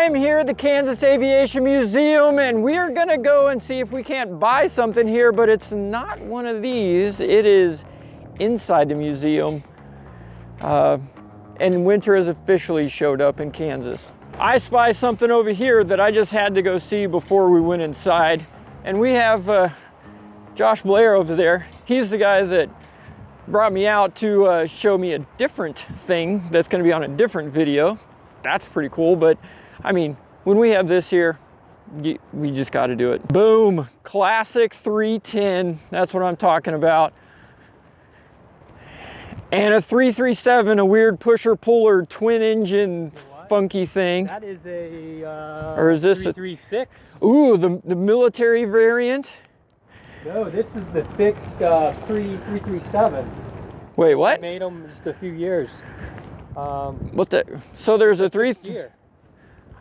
I am here at the Kansas Aviation Museum, and we are gonna go and see if we can't buy something here, but it's not one of these. It is inside the museum, and winter has officially showed up in Kansas. I spy something over here that I just had to go see before we went inside, and we have Josh Blair over there. He's the guy that brought me out to show me a different thing that's gonna be on a different video. That's pretty cool, but I mean, when we have this here, we just got to do it. Boom, classic 310. That's what I'm talking about. And a 337, a weird pusher-puller twin engine funky thing. That is a or is this 336. Ooh, the military variant. No, this is the fixed pre-337. Wait, what? I made them just a few years. What the? So there's a gear.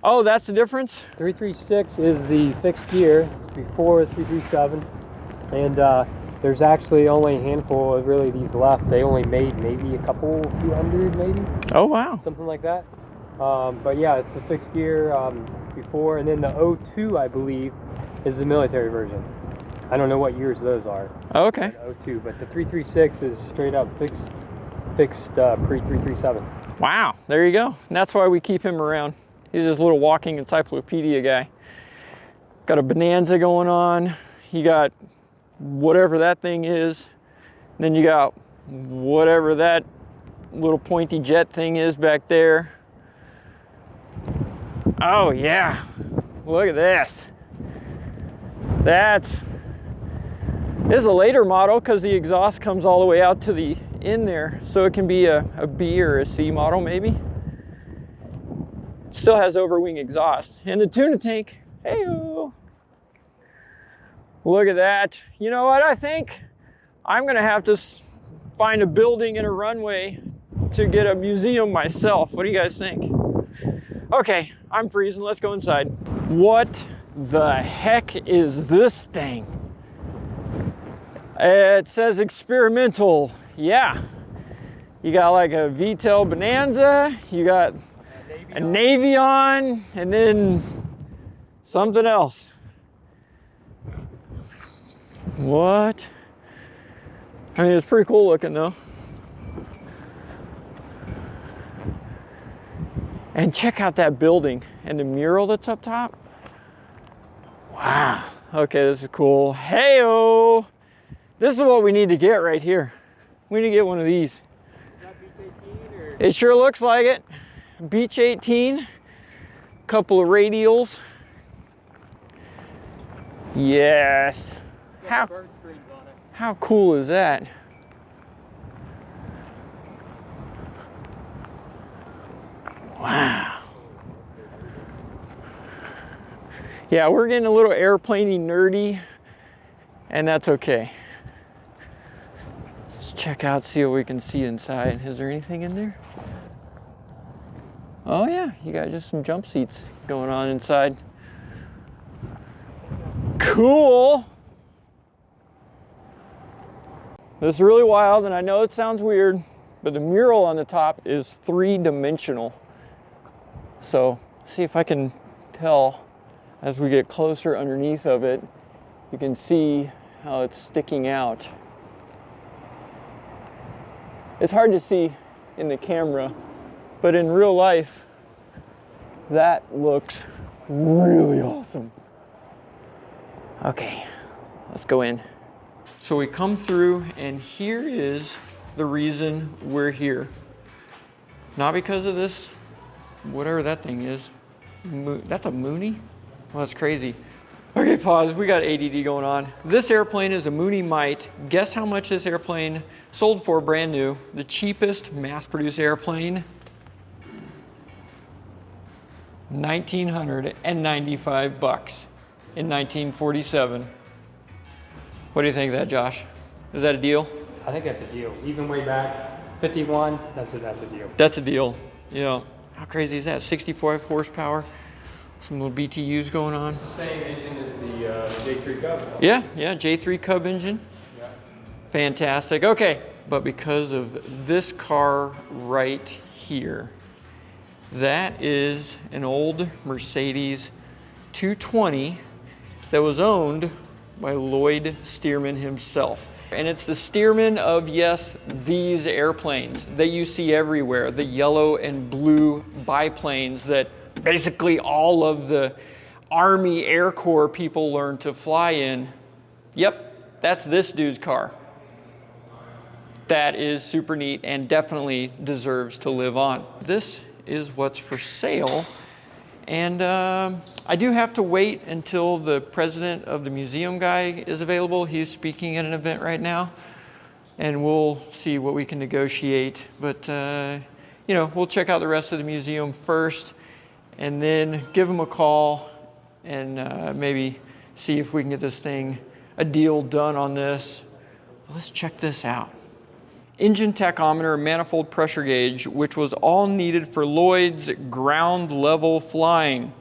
Oh, that's the difference? 336 is the fixed gear. It's before 337. And there's actually only a handful of really these left. They only made maybe a few hundred maybe. Oh, wow. Something like that. But yeah, it's the fixed gear before. And then the 02, I believe, is the military version. I don't know what years those are. Oh, okay. 02, but the 336 is straight up fixed pre-337. Wow, there you go. And that's why we keep him around. He's this little walking encyclopedia guy. Got a Bonanza going on. You got whatever that thing is. Then you got whatever that little pointy jet thing is back there. Oh yeah, look at this. This is a later model because the exhaust comes all the way out to the in there, so it can be a B or a C model maybe. Still has overwing exhaust. And the tuna tank, hey-o. Look at that. You know what, I think I'm gonna have to find a building and a runway to get a museum myself. What do you guys think? Okay, I'm freezing, let's go inside. What the heck is this thing? It says experimental. Yeah, you got like a VTEL Bonanza, you got a Navion, and then something else. What? I mean, it's pretty cool looking though. And check out that building and the mural that's up top. Wow, okay, this is cool. Hey-o! This is what we need to get right here. We need to get one of these. Is that Beach 18 or? It sure looks like it. Beach 18, couple of radials. Yes. How cool is that? Wow. Yeah, we're getting a little airplane-y nerdy, and that's okay. Let's check out, see what we can see inside. Is there anything in there? Oh yeah, you got just some jump seats going on inside. Cool. This is really wild, and I know it sounds weird, but the mural on the top is 3-dimensional. So, see if I can tell as we get closer underneath of it, you can see how it's sticking out. It's hard to see in the camera, but in real life, that looks really awesome. Okay, let's go in. So we come through, and here is the reason we're here. Not because of this, whatever that thing is. That's a Mooney? Well, that's crazy. Okay, pause, we got ADD going on. This airplane is a Mooney Mite. Guess how much this airplane sold for brand new? The cheapest mass-produced airplane, $1,995 in 1947. What do you think of that, Josh? Is that a deal? I think that's a deal. Even way back, 51, that's a deal. That's a deal. You know, how crazy is that? 65 horsepower, some little BTUs going on. It's the same engine as the J3 Cub. Yeah, J3 Cub engine. Yeah. Fantastic. Okay, but because of this car right here, That is an old Mercedes 220 that was owned by Lloyd Stearman himself. And it's the Stearman of, yes, these airplanes that you see everywhere, the yellow and blue biplanes that basically all of the Army Air Corps people learned to fly in. Yep, that's this dude's car. That is super neat and definitely deserves to live on. This is what's for sale. And I do have to wait until the president of the museum guy is available. He's speaking at an event right now, and we'll see what we can negotiate. But you know, we'll check out the rest of the museum first, and then give him a call and maybe see if we can get this thing, a deal done on this. Let's check this out. Engine tachometer, manifold pressure gauge, which was all needed for Lloyd's ground level flying.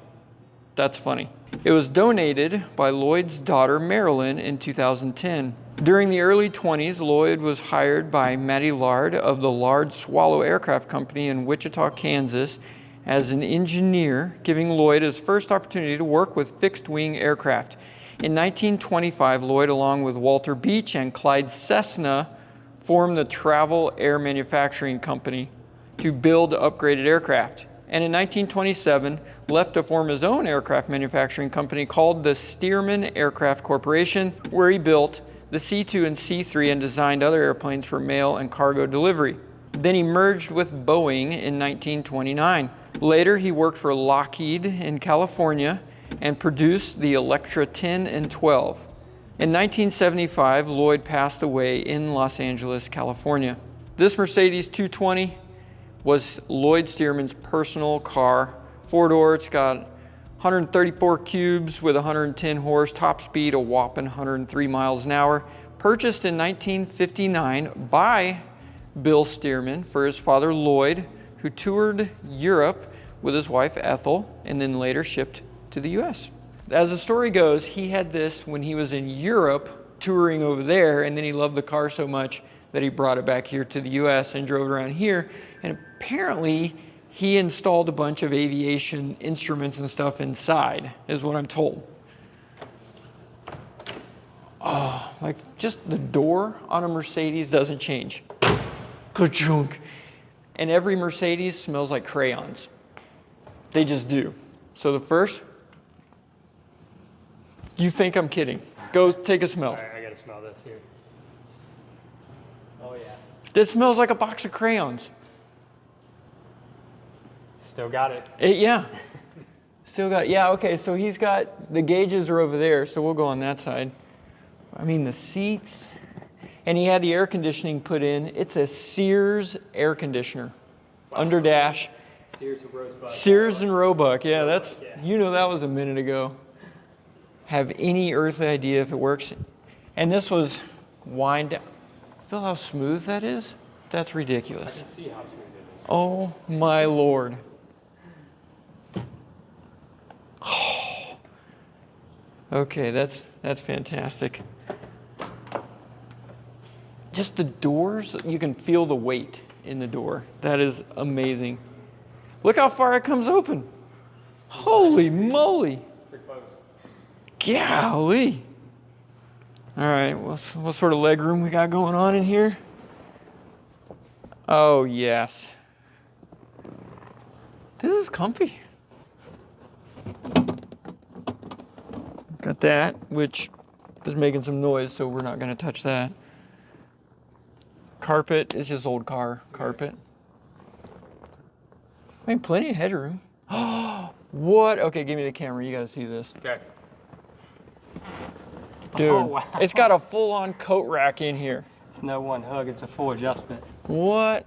That's funny. It was donated by Lloyd's daughter Marilyn in 2010. During the early 20s, Lloyd was hired by Matty Lard of the Lard Swallow Aircraft Company in Wichita, Kansas, as an engineer, giving Lloyd his first opportunity to work with fixed-wing aircraft. In 1925, Lloyd, along with Walter Beach and Clyde Cessna, formed the Travel Air Manufacturing Company to build upgraded aircraft. And in 1927, left to form his own aircraft manufacturing company called the Stearman Aircraft Corporation, where he built the C-2 and C-3 and designed other airplanes for mail and cargo delivery. Then he merged with Boeing in 1929. Later, he worked for Lockheed in California and produced the Electra 10 and 12. In 1975, Lloyd passed away in Los Angeles, California. This Mercedes 220 was Lloyd Stearman's personal car. Four-door, it's got 134 cubes with 110 horse, top speed a whopping 103 miles an hour. Purchased in 1959 by Bill Stearman for his father Lloyd, who toured Europe with his wife Ethel and then later shipped to the US. As the story goes, he had this when he was in Europe touring over there, and then he loved the car so much that he brought it back here to the US and drove it around here. And apparently he installed a bunch of aviation instruments and stuff inside, is what I'm told. Oh, like just the door on a Mercedes doesn't change. Ka-chunk. And every Mercedes smells like crayons. They just do. So the first, you think I'm kidding. Go take a smell. All right, I gotta smell this here. Oh yeah. This smells like a box of crayons. Still got it. Yeah. Still got, yeah, okay, so he's got, the gauges are over there, so we'll go on that side. I mean, the seats, and he had the air conditioning put in. It's a Sears air conditioner. Under dash. Sears and Roebuck. Sears and Roebuck, yeah, that's, you know that was a minute ago. Have any earthly idea if it works. And this was wind down. Feel how smooth that is? That's ridiculous. I can see how smooth it is. Oh my Lord. Oh. Okay, that's fantastic. Just the doors, you can feel the weight in the door. That is amazing. Look how far it comes open. Holy moly. Pretty close. Golly. All right, what sort of leg room we got going on in here? Oh, yes. This is comfy. Got that, which is making some noise, so we're not going to touch that. Carpet is just old car carpet. I mean, plenty of headroom. Oh, what? Okay, give me the camera. You got to see this. Okay. Dude, Oh, wow. It's got a full-on coat rack in here. It's no one hug, it's a full adjustment. What?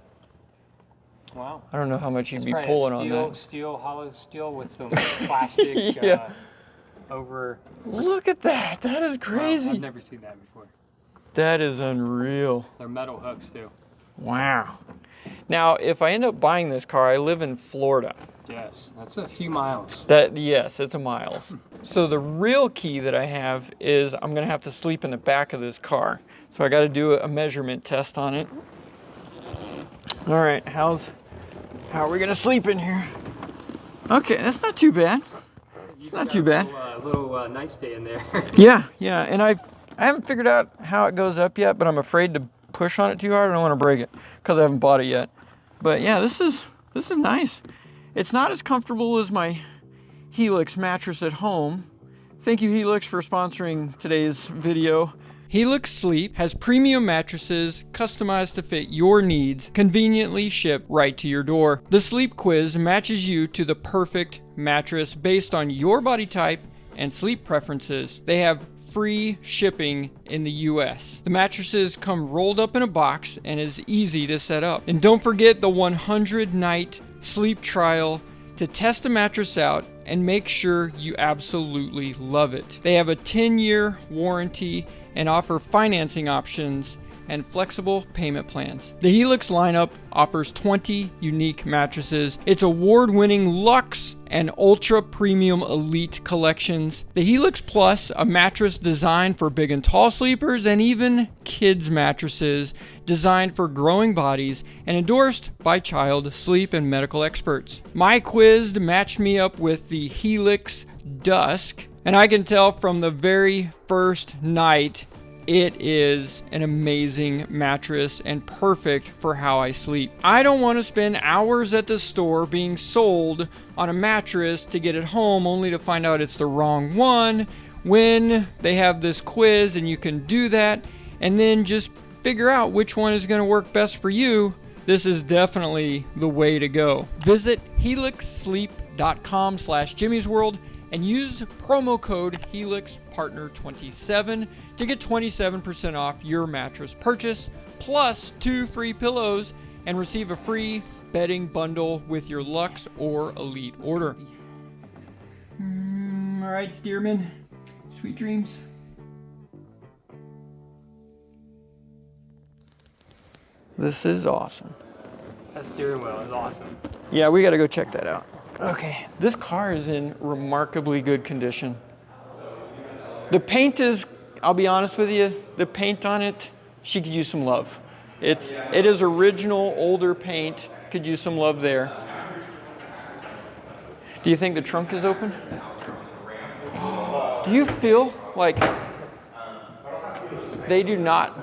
Wow. I don't know how much you'd It's be probably pulling a on steel, that. steel, hollow steel with some plastic Yeah. over. Look at that. That is Wow, crazy. I've never seen that before. That is unreal. They're metal hooks too. Wow. Now, if I end up buying this car, I live in Florida. Yes, that's a few miles. Yes, it's a miles. So the real key that I have is I'm gonna have to sleep in the back of this car. So I gotta do a measurement test on it. All right, how are we gonna sleep in here? Okay, that's not too bad. It's not too bad. Little nightstand in there. Yeah, yeah, and I haven't figured out how it goes up yet, but I'm afraid to push on it too hard. I don't want to break it because I haven't bought it yet. But yeah, this is nice. It's not as comfortable as my Helix mattress at home. Thank you, Helix, for sponsoring today's video. Helix Sleep has premium mattresses customized to fit your needs, conveniently shipped right to your door. The sleep quiz matches you to the perfect mattress based on your body type and sleep preferences. They have free shipping in the US. The mattresses come rolled up in a box and is easy to set up. And don't forget the 100-night sleep trial to test a mattress out and make sure you absolutely love it. They have a 10-year warranty and offer financing options and flexible payment plans. The Helix lineup offers 20 unique mattresses. Its award-winning Luxe and Ultra Premium Elite collections. The Helix Plus, a mattress designed for big and tall sleepers, and even kids mattresses designed for growing bodies and endorsed by child sleep and medical experts. My quiz matched me up with the Helix Dusk, and I can tell from the very first night it is an amazing mattress and perfect for how I sleep. I don't want to spend hours at the store being sold on a mattress to get it home only to find out it's the wrong one when they have this quiz and you can do that and then just figure out which one is going to work best for you. This is definitely the way to go. Visit helixsleep.com/jimmysworld and use promo code HelixPartner27 to get 27% off your mattress purchase, plus 2 free pillows, and receive a free bedding bundle with your Luxe or Elite order. All right, Stearman, sweet dreams. This is awesome. That steering wheel is awesome. Yeah, we gotta go check that out. Okay, this car is in remarkably good condition. The paint is, I'll be honest with you, the paint on it, she could use some love. It is original, older paint, could use some love there. Do you think the trunk is open? Do you feel like they do not?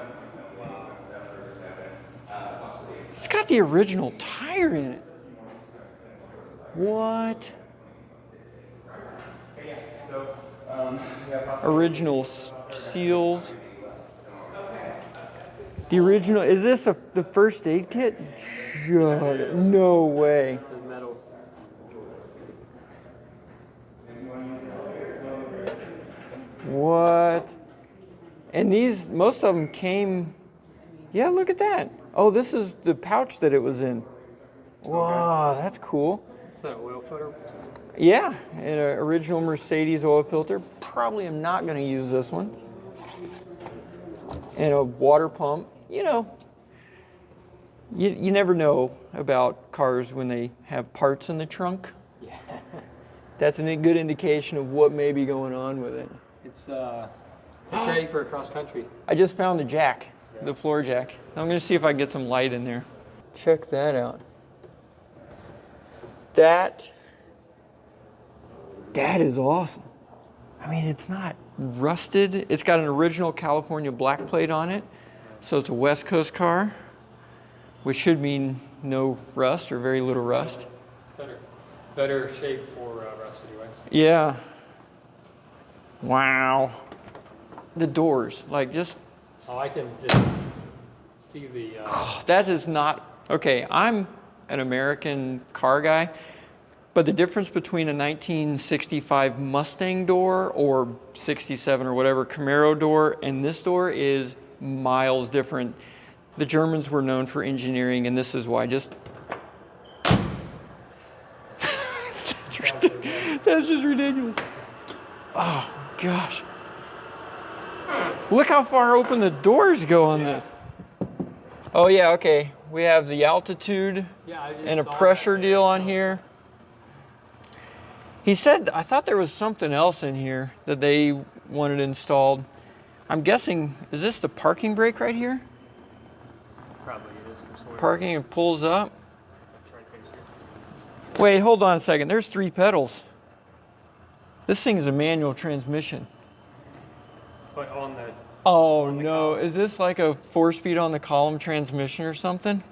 It's got the original tire in it. What? Original seals. The original, is this the first aid kit? Shut. No way. What? And these, most of them came, yeah, look at that. Oh, this is the pouch that it was in. Wow, that's cool. Is that an oil filter? Yeah, an original Mercedes oil filter. Probably am not going to use this one. And a water pump. You know, you never know about cars when they have parts in the trunk. Yeah. That's a good indication of what may be going on with it. It's ready for a cross country. I just found the jack, the floor jack. I'm going to see if I can get some light in there. Check that out. That is awesome. I mean, it's not rusted. It's got an original California black plate on it. So it's a West Coast car, which should mean no rust or very little rust. It's better shape for rust anyways. Yeah. Wow. The doors, like just. Oh, I can just see the. That is not, okay, I'm an American car guy, but the difference between a 1965 Mustang door or 67 or whatever Camaro door and this door is miles different. The Germans were known for engineering, and this is why. Just that's just ridiculous. Oh gosh! Look how far open the doors go on this. Oh yeah, okay. We have the altitude and a pressure deal on here. He said, I thought there was something else in here that they wanted installed. I'm guessing, is this the parking brake right here? Probably it is. Parking, it pulls up. Wait, hold on a second. There's 3 pedals. This thing is a manual transmission. But on the... Oh no, is this like a 4-speed on the column transmission or something?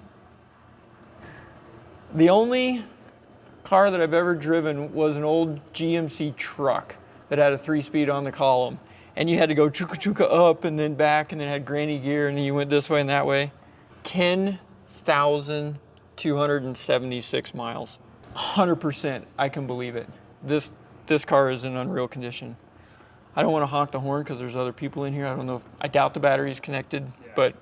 The only car that I've ever driven was an old GMC truck that had a 3-speed on the column. And you had to go chuka chuka up and then back and then had granny gear and then you went this way and that way. 10,276 miles. 100%, I can believe it. This car is in unreal condition. I don't want to honk the horn because there's other people in here. I don't know. I doubt the battery's connected, yeah. But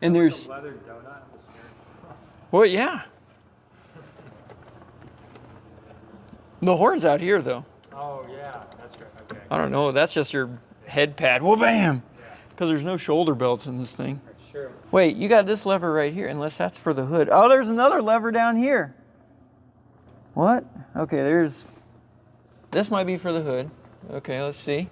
and there's like a leather donut on the steering. Well, yeah. The horn's out here though. Oh yeah, that's right. Okay. I don't know. That's just your head pad. Well, bam. Because there's no shoulder belts in this thing. That's true. Wait, you got this lever right here, unless that's for the hood. Oh, there's another lever down here. What? Okay, this might be for the hood. Okay, let's see.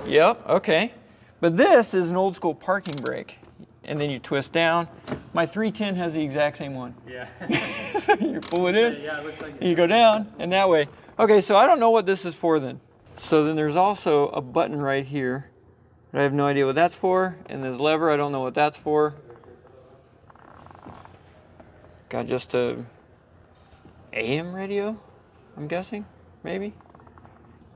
Yep, okay. But this is an old school parking brake. And then you twist down. My 310 has the exact same one. Yeah. So you pull it in, yeah, it looks like you go down, and that way. Okay, so I don't know what this is for then. So then there's also a button right here. I have no idea what that's for. And this lever, I don't know what that's for. Got just a AM radio, I'm guessing, maybe.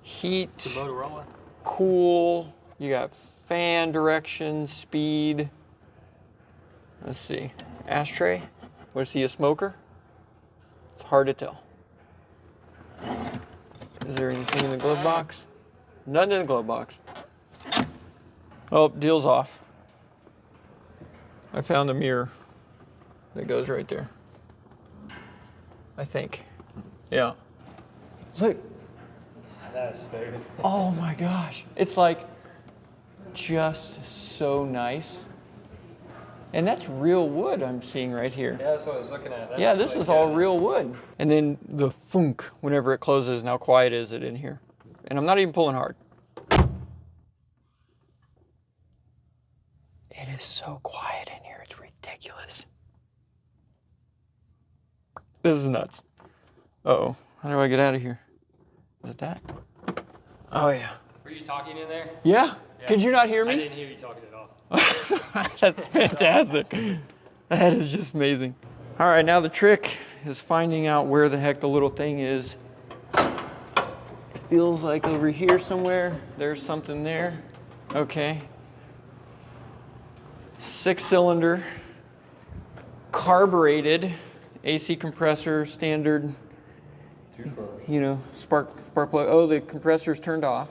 Heat, Motorola. Cool, you got fan direction, speed. Let's see, ashtray. Was he a smoker? It's hard to tell. Is there anything in the glove box? Nothing in the glove box. Oh, deal's off. I found a mirror that goes right there. I think. Yeah. Look. That's smooth. Oh my gosh. It's like just so nice. And that's real wood I'm seeing right here. Yeah, that's what I was looking at. That's yeah, this is all real wood. And then the thunk whenever it closes, and how quiet is it in here. And I'm not even pulling hard. It is so quiet in here, it's ridiculous. This is nuts. Uh-oh, how do I get out of here? Is it that? Oh yeah. Were you talking in there? Yeah? Could you not hear me? I didn't hear you talking at all. That's fantastic. That is just amazing. All right, now the trick is finding out where the heck the little thing is. Feels like over here somewhere. There's something there. Okay. 6-cylinder, carbureted, AC compressor, standard, you know, spark plug. Oh, the compressor's turned off.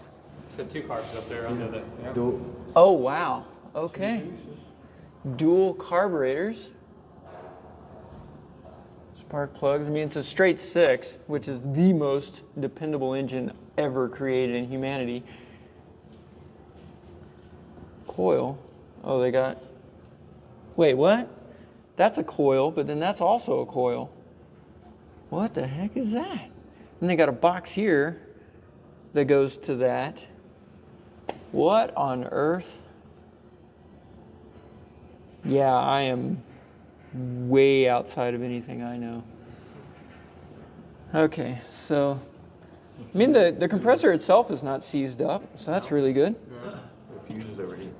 So 2 carbs up there under the... You know? Oh, wow. Okay. Dual carburetors. Spark plugs. I mean, it's a straight 6, which is the most dependable engine ever created in humanity. Coil. Oh, they got... Wait, what? That's a coil, but then that's also a coil. What the heck is that? And they got a box here that goes to that. What on earth? Yeah, I am way outside of anything I know. Okay, so, I mean, the compressor itself is not seized up, so that's really good. The fuses over here.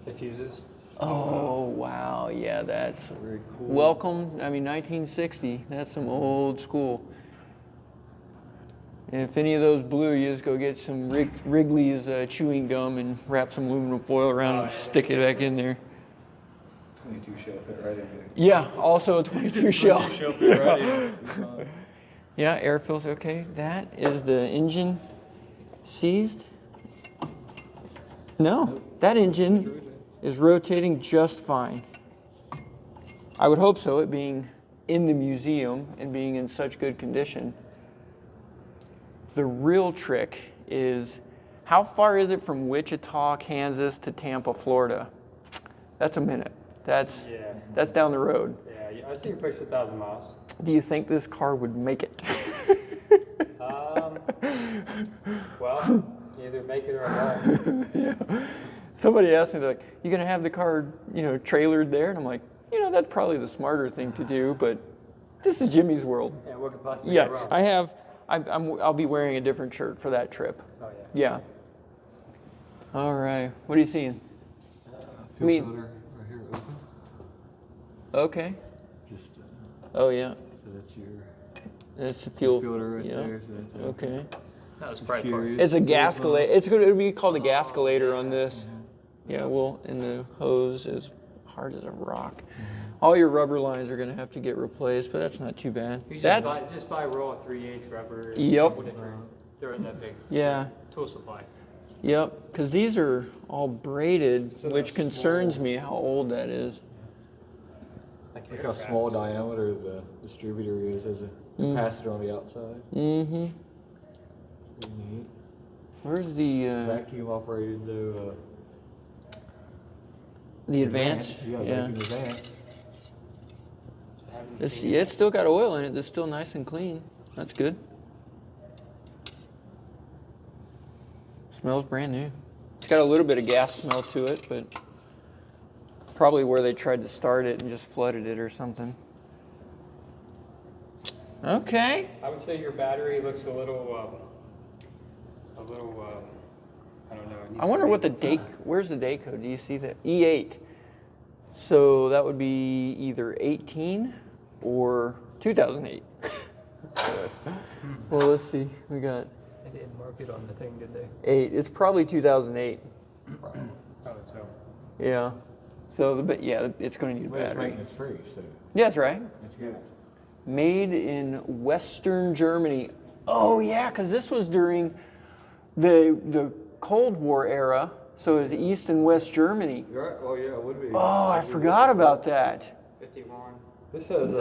The fuses. Oh, wow, yeah, that's Very cool. welcome. I mean, 1960, that's some old school. And if any of those blew, you just go get some Wrigley's chewing gum and wrap some aluminum foil around and stick it back in there. 22 shell fit right in there. Yeah, also a 22 shell. 22 shell fit right in. Yeah, air filter, okay. That is the engine seized? No, that engine is rotating just fine. I would hope so, it being in the museum and being in such good condition. The real trick is, how far is it from Wichita, Kansas to Tampa, Florida? That's a minute. That's down the road. Yeah, I see you push 1,000 miles. Do you think this car would make it? Well, either make it or not. Yeah. Somebody asked me, they're like, you gonna have the car, you know, trailered there? And I'm like, you know, that's probably the smarter thing to do, but This is Jimmy's World. Yeah, what could possibly Yeah, go wrong? I have. I'll be wearing a different shirt for that trip. Oh yeah. Yeah. All right. What are you seeing? Fuel mean- filter right here open. Okay. Just, Oh yeah. so that's your It's a fuel filter right yeah. there. So that's Okay. That was Just probably part. curious. It's a gascolator. It's going to be called a gascolator on this. Yeah. Well, and the hose is hard as a rock. All your rubber lines are going to have to get replaced, but that's not too bad. You That's just buy a roll of 3/8 rubber. and Yep. a couple different- They're in that big yeah. tool supply. Yep, because these are all braided, So which that's concerns small. me how old that is. Look how small diameter the distributor is as a capacitor on the outside. Mm-hmm. Pretty neat. Where's the Vacuum operated though. advanced? Yeah, Yeah. vacuum advanced. So having It's, yeah, it's still got oil in it. It's still nice and clean. That's good. Smells brand new. It's got a little bit of gas smell to it, but probably where they tried to start it and just flooded it or something. Okay. I would say your battery looks a little, I don't know. it needs I to wonder be- what the date, where's the date code? Do you see that? E8. So that would be either 18 or 2008. Well, let's see. We got They didn't mark it on the thing, did they? 8. It's probably 2008. Probably so. Yeah. So yeah, it's going to need a But it's battery. maintenance free, so Yeah, that's right. that's good. Made in Western Germany. Oh yeah, because this was during the Cold War era. So it was East and West Germany. You're right. Oh yeah, it would be. Oh, I forgot about that. 51. This has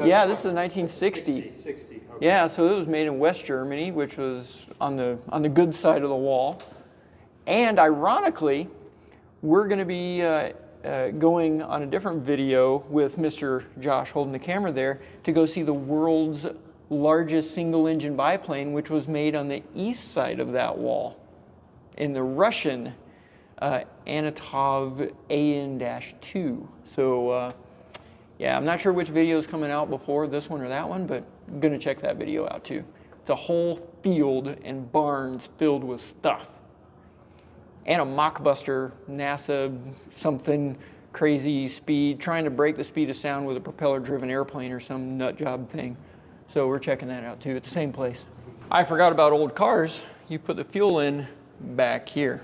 Yeah, this is 1960. 60. Okay. Yeah, so it was made in West Germany, which was on the good side of the wall. And ironically, we're going to be going on a different video with Mr. Josh holding the camera there to go see the world's largest single-engine biplane, which was made on the east side of that wall in the Russian Anatov AN-2. So yeah, I'm not sure which video is coming out before this one or that one, but I'm going to check that video out too. It's a whole field and barns filled with stuff. And a mockbuster, NASA something crazy speed, trying to break the speed of sound with a propeller-driven airplane or some nut job thing. So we're checking that out too at the same place. I forgot about old cars. You put the fuel in back here.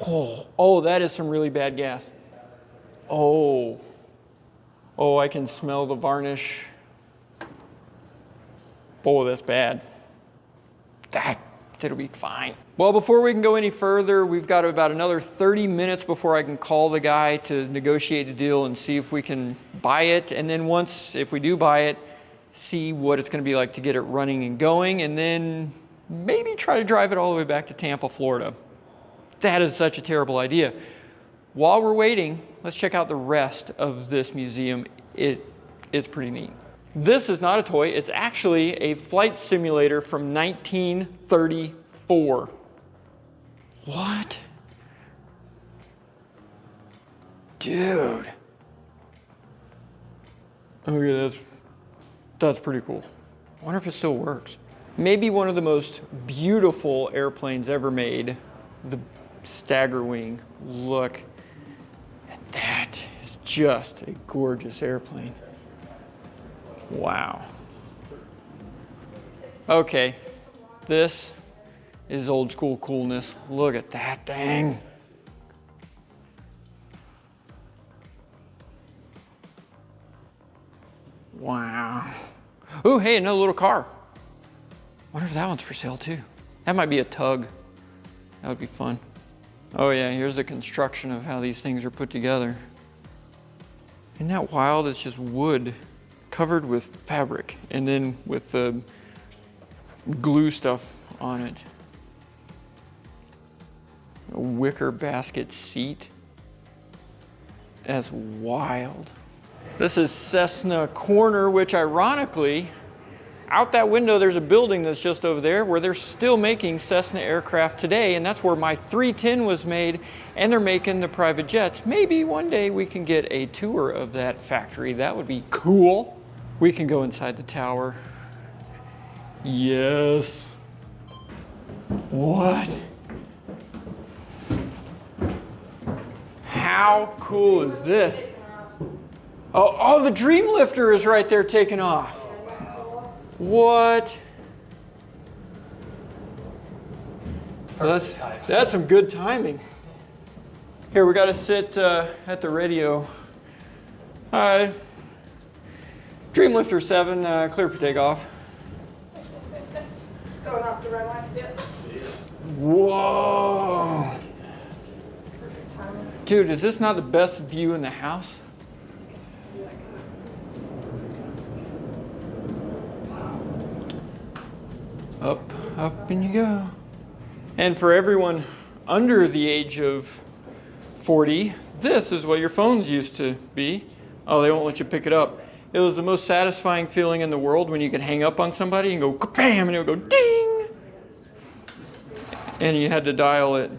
Oh, that is some really bad gas. Oh, I can smell the varnish. Oh, that's bad. That'll be fine. Well, before we can go any further, we've got about another 30 minutes before I can call the guy to negotiate a deal and see if we can buy it. And then if we do buy it, see what it's going to be like to get it running and going, and then maybe try to drive it all the way back to Tampa, Florida. That is such a terrible idea. While we're waiting, let's check out the rest of this museum. It's pretty neat. This is not a toy. It's actually a flight simulator from 1934. What? Dude. Okay, that's pretty cool. I wonder if it still works. Maybe one of the most beautiful airplanes ever made, the Staggerwing. Look at that. It's just a gorgeous airplane. Wow. Okay, this is old school coolness. Look at that thing. Wow. Oh, hey, another little car. Wonder if that one's for sale too. That might be a tug. That would be fun. Oh yeah, here's the construction of how these things are put together. Isn't that wild? It's just wood covered with fabric and then with the glue stuff on it. A wicker basket seat. That's wild. This is Cessna Corner, which ironically, out that window there's a building that's just over there where they're still making Cessna aircraft today, and that's where my 310 was made, and they're making the private jets. Maybe one day we can get a tour of that factory. That would be cool. We can go inside the tower. Yes. What? How cool is this? Oh, the Dream Lifter is right there taking off. What? Well, that's some good timing. Here, we got to sit at the radio. Dream Lifter 7, clear for takeoff. Just going off the runway, see it? Whoa. Perfect timing. Dude, is this not the best view in the house? Up and you go. And for everyone under the age of 40, this is what your phones used to be. Oh, they won't let you pick it up. It was the most satisfying feeling in the world when you could hang up on somebody and go bam, and it would go ding. And you had to dial it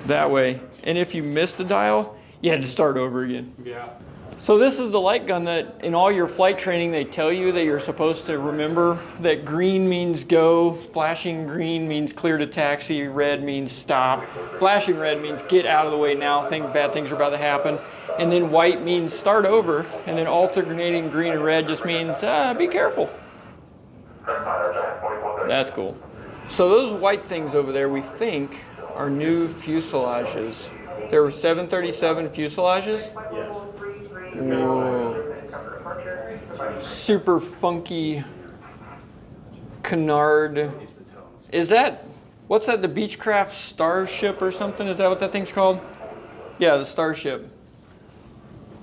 that way. And if you missed a dial, you had to start over again. Yeah. So this is the light gun that in all your flight training they tell you that you're supposed to remember that green means go, flashing green means clear to taxi, red means stop, flashing red means get out of the way now, bad things are about to happen, and then white means start over, and then alternating green and red just means be careful. That's cool. So those white things over there we think are new fuselages. There were 737 fuselages. Yes. Whoa. Super funky canard. Is that, what's that, the Beechcraft Starship or something? Is that what that thing's called? Yeah, the Starship.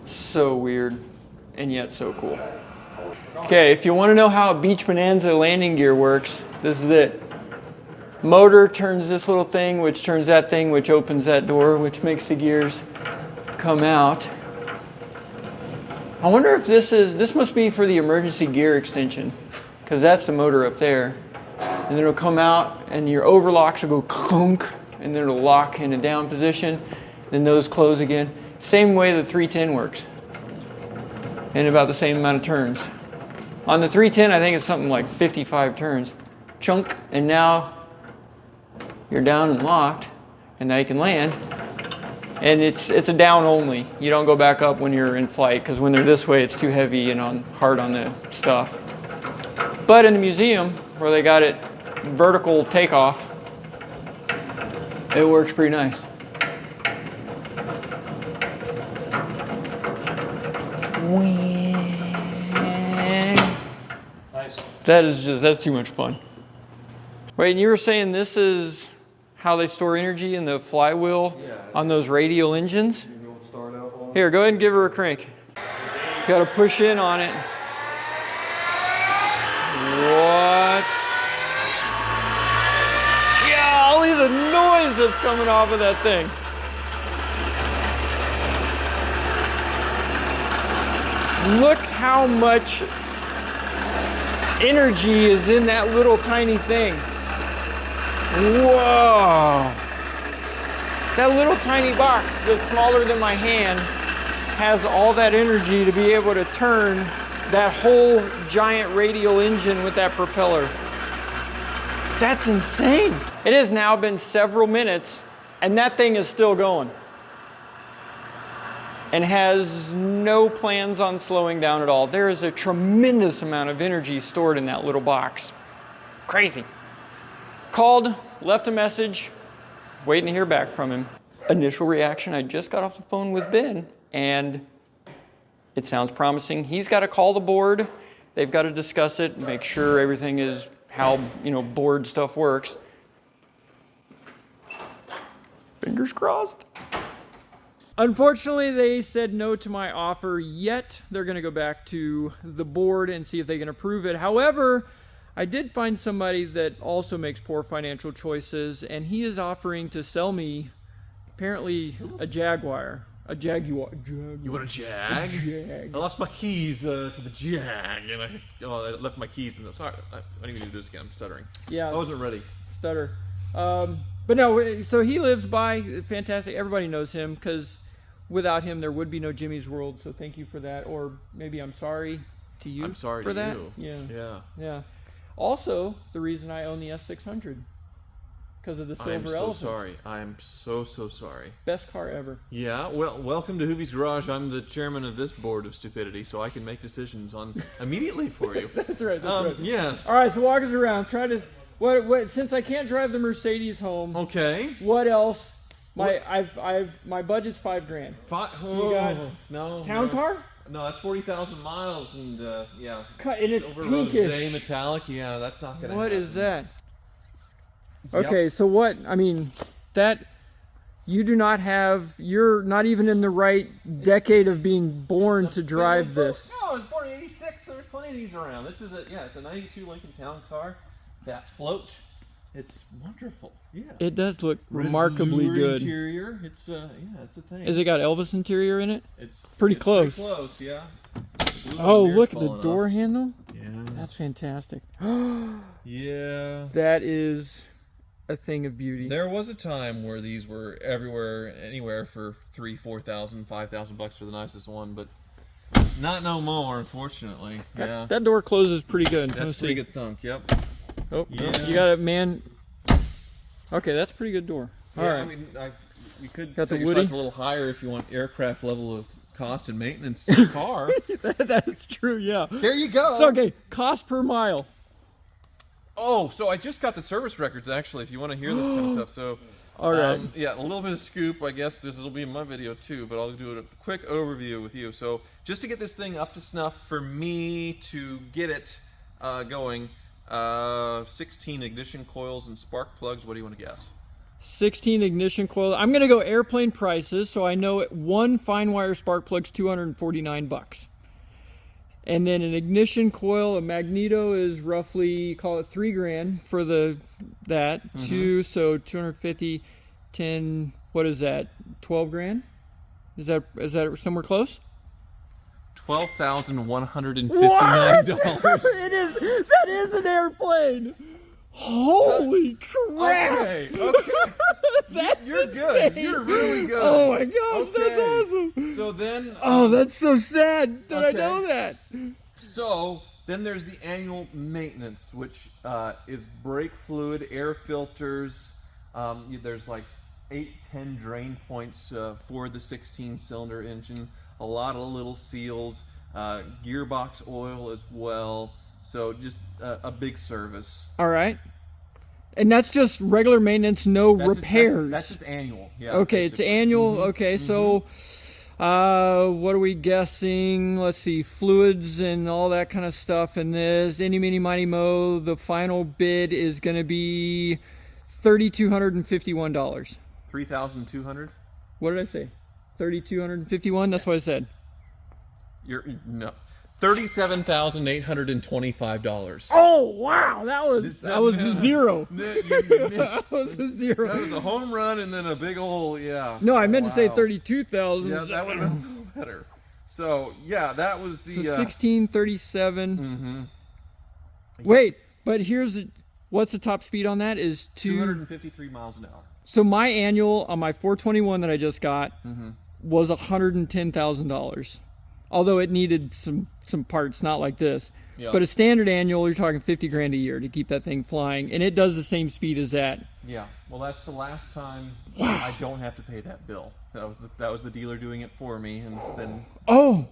So weird and yet so cool. Okay, if you want to know how a Beach Bonanza landing gear works, this is it. Motor turns this little thing, which turns that thing, which opens that door, which makes the gears come out. I wonder if this must be for the emergency gear extension, because that's the motor up there. And then it'll come out and your overlocks will go clunk, and then it'll lock in a down position, then those close again. Same way the 310 works, in about the same amount of turns. On the 310, I think it's something like 55 turns. Chunk, and now you're down and locked, and now you can land. And it's a down only. You don't go back up when you're in flight, because when they're this way, it's too heavy and hard on the stuff. But in the museum, where they got it vertical takeoff, it works pretty nice. Nice. That's too much fun. Wait, and you were saying this is how they store energy in the flywheel on those radial engines? Here, go ahead and give her a crank. Got to push in on it. What? Golly, the noise that's coming off of that thing. Look how much energy is in that little tiny thing. Whoa! That little tiny box that's smaller than my hand has all that energy to be able to turn that whole giant radial engine with that propeller. That's insane. It has now been several minutes and that thing is still going and has no plans on slowing down at all. There is a tremendous amount of energy stored in that little box. Crazy. Called, left a message, waiting to hear back from him. Initial reaction, I just got off the phone with Ben, and it sounds promising. He's got to call the board. They've got to discuss it, make sure everything is how, board stuff works. Fingers crossed. Unfortunately, they said no to my offer yet. They're going to go back to the board and see if they can approve it. However, I did find somebody that also makes poor financial choices, and he is offering to sell me, apparently, a Jaguar. A Jaguar. You want a Jag? Jag. I lost my keys to the Jag, and I left my keys in the... Sorry, I don't even do this again. I'm stuttering. Yeah. I wasn't ready. Stutter. But no, so he lives by, fantastic. Everybody knows him, because without him, there would be no Jimmy's World, so thank you for that. Or maybe I'm sorry to you I'm sorry for to that. you. Yeah. Yeah. Yeah. Also, the reason I own the S600 because of the silver I'm so elephant. sorry. I'm so sorry. Best car ever. Yeah, well, welcome to Hoovie's Garage. I'm the chairman of this board of stupidity, so I can make decisions on immediately for you. That's right. That's right. Yes. All right, so walk us around. Try to what since I can't drive the Mercedes home. Okay. What else? My budget's $5,000. You got no Town no. car? No, that's 40,000 miles, and yeah. And it's Silver pinkish. rosé metallic. Yeah, that's not gonna. What happen. is that? Yep. Okay, so what? I mean, that you do not have. You're not even in the right decade of being born to drive this. No, I was born in '86, so there's plenty of these around. This is it's a '92 Lincoln Town Car. That float, it's wonderful. Yeah. It does look Red remarkably velour good. Interior, it's it's a thing. Has it got Elvis interior in it? It's pretty close. Pretty close, yeah. Oh, Mirror's look at the falling door off. handle. Yeah. That's fantastic. Yeah. That is a thing of beauty. There was a time where these were everywhere, anywhere for $3,000, $4,000, $5,000 for the nicest one, but not no more, unfortunately. Yeah. That door closes pretty good. That's Let's pretty see. good thunk. Yep. Oh, Yeah. you got it, man. Okay, that's a pretty good door. All Yeah, right. I mean, you could Got set the your Woody? sights a little higher if you want aircraft level of cost and maintenance car. That's true, yeah. There you go. So, okay, cost per mile. Oh, so I just got the service records, actually, if you want to hear this kind of stuff. So, All right. yeah, a little bit of scoop. I guess this will be in my video, too, but I'll do a quick overview with you. So, just to get this thing up to snuff, for me to get it going, 16 ignition coils and spark plugs. What do you want to guess? 16 ignition coil. I'm going to go airplane prices, so I know one fine wire spark plug's $249. And then an ignition coil, a magneto is roughly, call it $3,000 for that. Two, so 250, 10, what is that? 12 grand? Is that somewhere close? $12,159. That is an airplane. Holy crap! Okay. That's You're insane. good. You're really good. Oh my gosh, Okay. that's awesome. So then, Oh, that's so sad that I Okay. know that. so then there's the annual maintenance, which is brake fluid, air filters. There's like 8-10 drain points for the 16-cylinder engine. A lot of little seals, gearbox oil as well. So just a big service. All right. And that's just regular maintenance, no That's repairs. That's just annual. Yeah. Okay, it's basically. annual. Okay, so what are we guessing? Let's see, fluids and all that kind of stuff. And this, any, mini, mighty, mo, the final bid is going to be $3,251. 3,200. What did I say? 3,251? That's what I said. No. $37,825. Oh, wow. That was a zero. You missed. That was a zero. That was a home run and then a big old, yeah. No, I meant to say Wow. 32,000. Yeah, that would have been a little better. So, yeah, that was the... So 1637. Wait, but what's the top speed on that is 253 miles an hour. So my annual on my 421 that I just got was $110,000. Although it needed some parts, not like this. Yeah. But a standard annual, you're talking $50,000 a year to keep that thing flying, and it does the same speed as that. Yeah, well, that's the last time I don't have to pay that bill. That was the dealer doing it for me and then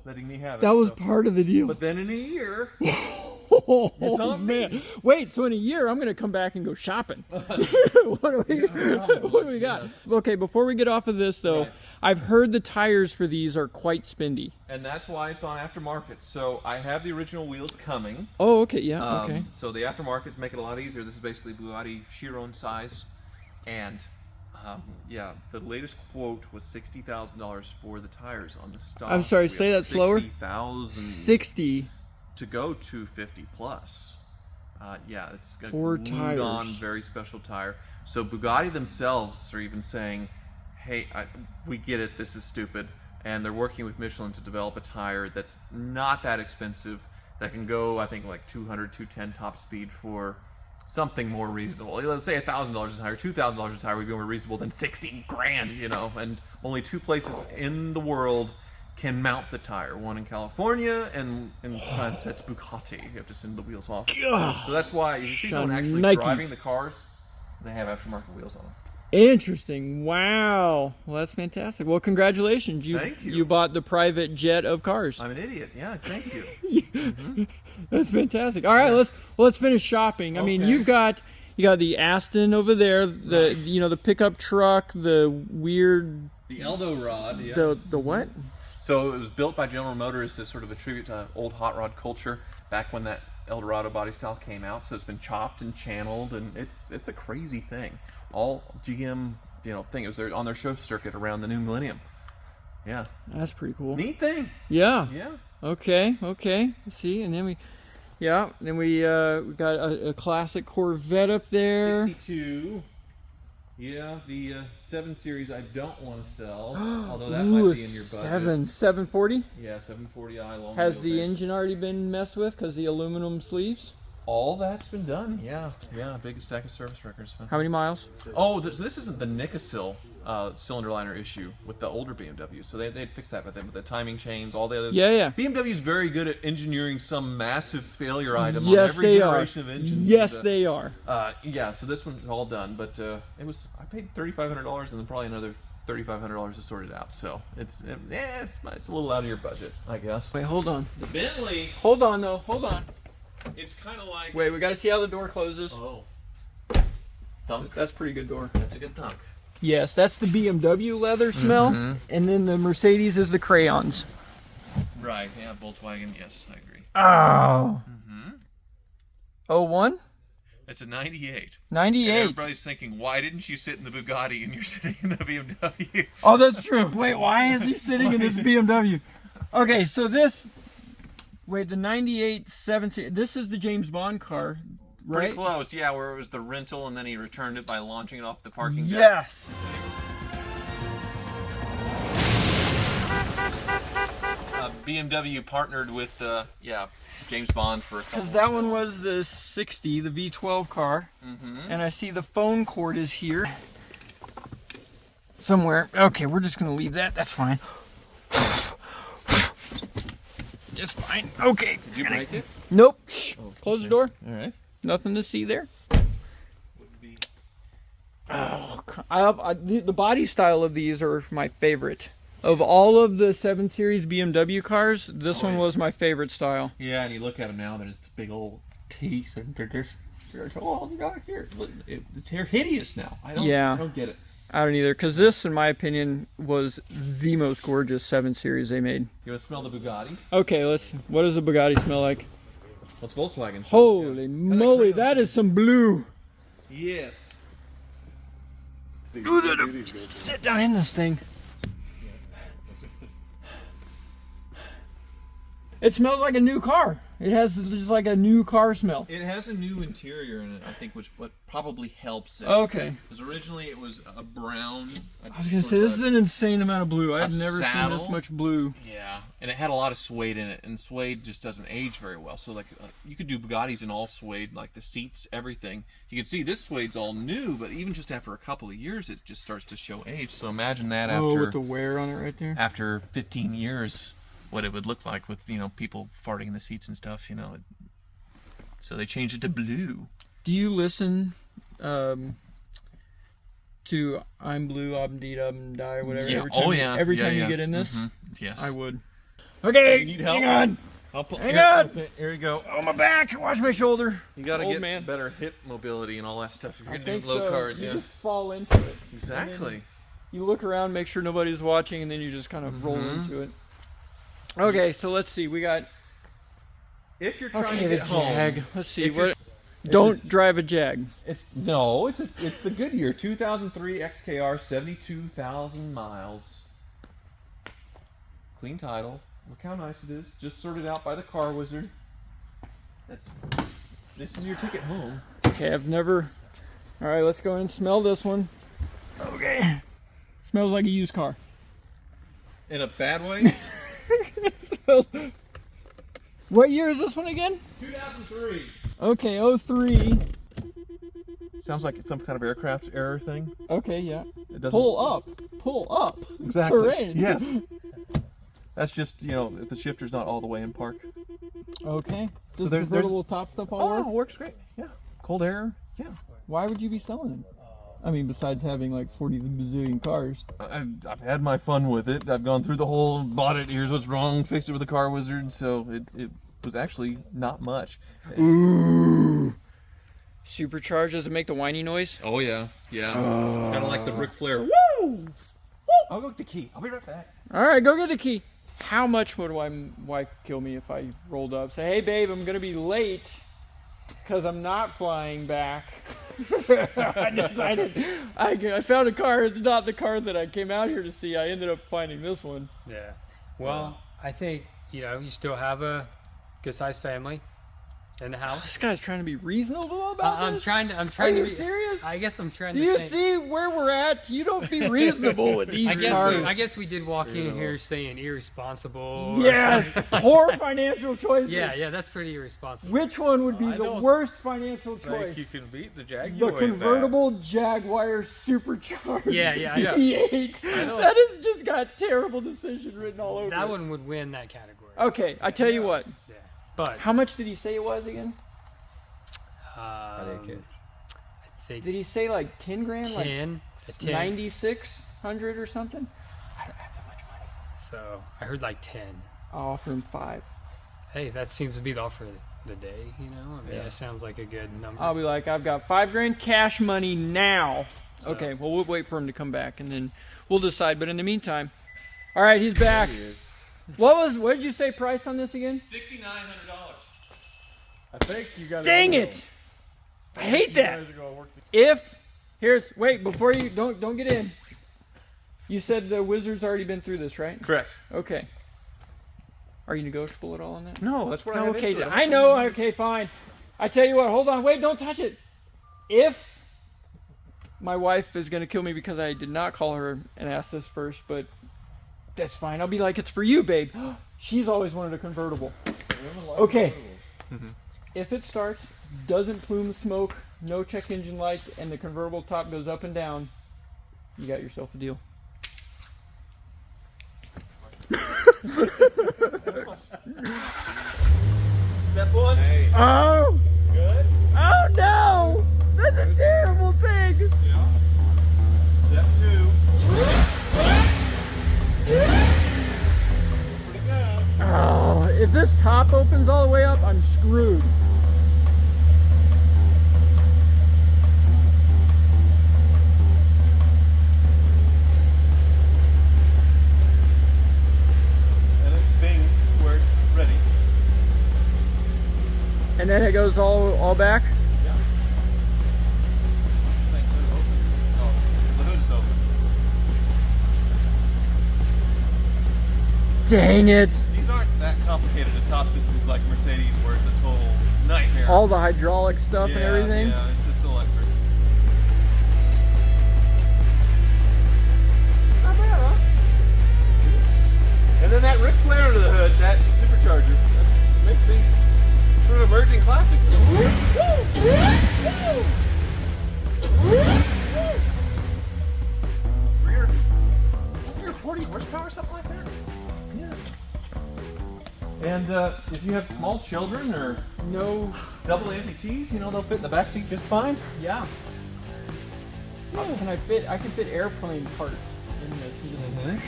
letting me have it. That was so. part of the deal. But then in a year, Oh, it's on me. man. Wait, so in a year, I'm going to come back and go shopping. what do we got? Yes. Okay, before we get off of this, though, Right. I've heard the tires for these are quite spendy. and that's why it's on aftermarket. So I have the original wheels coming. Oh, okay, yeah, okay. So the aftermarkets make it a lot easier. This is basically Bugatti Chiron size, and yeah, the latest quote was $60,000 for the tires on the stock. I'm sorry, We say have that slower. 60,000 60 to go to 50 plus. Yeah, it's a For glued on tires. very special tire. So Bugatti themselves are even saying, "Hey, we get it. This is stupid," and they're working with Michelin to develop a tire that's not that expensive that can go, I think, like 200, 210 top speed for something more reasonable. Let's say $1,000 a tire, $2,000 a tire would be more reasonable than $60,000, you know. And only two places in the world can mount the tire. One in California, and in France that's Bugatti. You have to send the wheels off. So that's why if you see someone actually Nikes. driving the cars, they have aftermarket wheels on them. Interesting. Wow. Well, that's fantastic. Well, congratulations. Thank you. You bought the private jet of cars. I'm an idiot. Yeah, thank you. That's fantastic. All right, let's finish shopping. I mean, Okay. you got the Aston over there, the Nice. the pickup truck, the weird The Eldo Rod. Yeah. the what? So it was built by General Motors as sort of a tribute to old hot rod culture back when that Eldorado body style came out. So it's been chopped and channeled, and it's a crazy thing. All GM, thing. It was on their show circuit around the new millennium. Yeah. That's pretty cool. Neat thing. Yeah. Yeah. Okay. Let's see, and then we got a classic Corvette up there. 62. Yeah, the 7 Series I don't want to sell, although that Ooh, might a be in your budget. 740. Yeah, 740i long Has the wheelbase. engine already been messed with because the aluminum sleeves? All that's been done. Yeah, biggest stack of service records. Huh? How many miles? Oh, this isn't the Nicosil cylinder liner issue with the older BMW. So they'd fix that, but then with the timing chains, all the other. Yeah. BMW is very good at engineering some massive failure item Yes, on every they generation are. of engines. Yes, And, they are. Yeah, so this one's all done, but I paid $3,500 and then probably another $3,500 to sort it out. So it's a little out of your budget, I guess. Wait, hold on. The Bentley, Hold on, though. Hold on. it's kind of like. Wait, we got to see how the door closes. Oh. Thunk. That's a pretty good door. That's a good thunk. Yes, that's the BMW leather smell, and then the Mercedes is the crayons. Right. Yeah, Volkswagen. Yes, I agree. Oh. 01? It's a 98. 98. And everybody's thinking, why didn't you sit in the Bugatti and you're sitting in the BMW? Oh, that's true. Wait, why is he sitting in this BMW? Okay, so the 98 7 Series, this is the James Bond car, right? Pretty close, yeah, where it was the rental and then he returned it by launching it off the parking deck. Yes. BMW partnered with, James Bond for a couple. Because that one was the 60, the V12 car. And I see the phone cord is here somewhere. Okay, we're just going to leave that. That's fine. Just fine. Okay. Did you break it? Nope. Close the door. All right. Nothing to see there. Oh, the body style of these are my favorite. Of all of the 7 Series BMW cars, this one was my favorite style. Yeah, and you look at them now, there's big old teeth, and they're just, oh, you got here. Look, it's hideous now. I don't get it. I don't either, because this, in my opinion, was the most gorgeous 7 Series they made. You want to smell the Bugatti? Okay, what does a Bugatti smell like? What's Volkswagen? Holy moly, that is some blue. Yes. Sit down in this thing. It smells like a new car. It has just like a new car smell. It has a new interior in it, I think, which what probably helps it. Okay. Because originally it was a brown. I was gonna say, this is an insane amount of blue. I've never seen saddle. this much blue. Yeah, and it had a lot of suede in it, and suede just doesn't age very well. So like, you could do Bugattis in all suede, like the seats, everything. You can see this suede's all new, but even just after a couple of years, it just starts to show age. So imagine that Oh, with the wear on it right there. after 15 years, what it would look like with people farting in the seats and stuff. So they changed it to blue. Do you listen to I'm Blue, I'm Deed, I'm Die, or whatever? Yeah. Every time Yeah. you get in this? Yes. I would. Okay, You need help? hang on. Hang on. Here you go. On my back, watch my shoulder. You gotta Old get man. better hip mobility and all that stuff if you're I gonna think do low so. cars. You Yeah. just fall into it. Exactly. You look around, make sure nobody's watching, and then you just kind of roll into it. Okay, so let's see. We got If you're trying okay, to the get home, Jag. Let's see. If you're- What? Don't drive a Jag. it's the Goodyear 2003 XKR, 72,000 miles. Clean title. Look how nice it is. Just sorted out by the car wizard. This is your ticket home. Okay, I've never. All right, let's go and smell this one. Okay. Smells like a used car. In a bad way. Smells. What year is this one again? 2003. Okay, 03. Sounds like it's some kind of aircraft error thing. Okay, yeah. It doesn't. Pull up. Pull up. Exactly. Terrain. Yes. That's just, you know, if the shifter's not all the way in park. Okay. So Does there's convertible top stuff all work? it works great. Yeah. Cold air. Yeah. Why would you be selling them? I mean, besides having like 40 bazillion cars. I've had my fun with it. I've gone through the whole, bought it, here's what's wrong, fixed it with a car wizard, so it was actually not much. Ooh. Supercharged, does it make the whiny noise? Oh yeah, yeah. Kind of like the Ric Flair. Woo! Woo! I'll go get the key. I'll be right back. All right, go get the key. How much would my wife kill me if I rolled up? Say, hey babe, I'm gonna be late because I'm not flying back. I decided I found a car. It's not the car that I came out here to see. I ended up finding this one. Yeah. Well, I think, you know, you still have a good sized family in the house. This guy's trying to be reasonable about I'm this. trying Are to you be serious? I guess I'm trying Do to you think. see where we're at? You don't be reasonable with these cars. I guess we did walk in here saying irresponsible. or Yes, something. poor financial choices. Yeah, that's pretty irresponsible. Which one would be the worst financial choice? You can beat the Jaguar. The convertible Jaguar supercharged Yeah, I know. V8. That has just got terrible decision written all over That it. one would win that category. Okay, I tell you what. Yeah. But How much did he say it was again? I think Did he say like 10 grand? 10, a Like 10. 9,600 or something? I don't have that much money. So I heard like 10. I'll offer him 5. Hey, that seems to be the offer of the day, you know? I mean, that sounds like a good number. I'll be like, I've got 5 grand cash money now. Okay, well, we'll wait for him to come back and then we'll decide. But in the meantime, all right, he's back. What did you say price on this again? $6,900. I think you got. Dang it! I hate that. Wait, before you don't get in. You said the Wizard's already been through this, right? Correct. Okay. Are you negotiable at all on that? No, that's what I No, have okay, into it. I know. Okay, fine. I tell you what. Hold on. Wait, don't touch it. If my wife is gonna kill me because I did not call her and ask this first, but that's fine. I'll be like, it's for you, babe. She's always wanted a convertible. Okay. If it starts, doesn't plume smoke, no check engine lights, and the convertible top goes up and down, you got yourself a deal. Step one. Hey, Oh! good. Oh no! That's a terrible thing! Yeah. Step two. Pretty good. Oh, if this top opens all the way up, I'm screwed. And it's bing where it's ready. And then it goes all back? Yeah. Thing hood open. Oh, the hood's open. Dang it! These aren't that complicated. The top system's like Mercedes, where it's a total nightmare. All the hydraulic stuff and everything? Yeah, it's electric. Not bad, huh? And then that Ric Flair under the hood, that supercharger, that makes these sort of emerging classics. Rear 40 horsepower, something like that. Yeah. And if you have small children or No. double amputees, you know, they'll fit in the backseat just fine. Yeah. Can I can fit airplane parts in this and just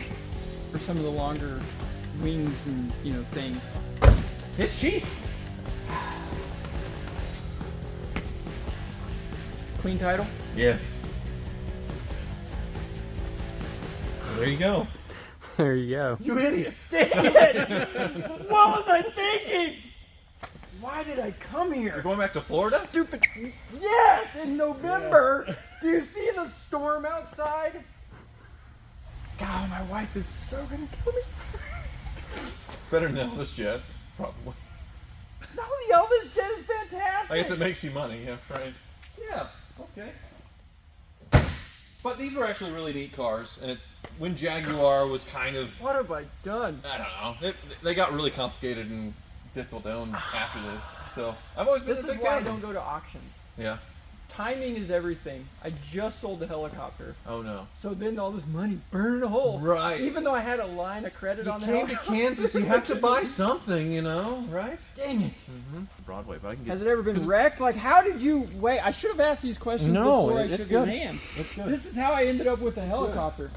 for some of the longer wings and things. It's cheap. Clean title? Yes. There you go. There you go. You idiots. Dang it! What was I thinking? Why did I come You're here? going back to Florida? Stupid. Yes, in November. Do you see the storm outside? God, my wife is so gonna kill me. It's better than Elvis jet, probably. No, the Elvis jet is fantastic. I guess it makes you money, yeah, right. Yeah, okay. But these were actually really neat cars, and it's when Jaguar was kind of, What have I done? I don't know, they got really complicated and difficult to own after this. So I've always been This a is big why I fan of don't them. go to auctions. Yeah. timing is everything. I just sold the helicopter. Oh no. So then all this money burned a hole. Right. Even though I had a line of credit You on the came to helicopter. Kansas, you have to buy something, you know, right? Dang it. Broadway, but I can get. Has it ever been wrecked? Like, how did you wait? I should have asked these questions before I it's shook good. his hand. It's good. This is how I ended up with the helicopter.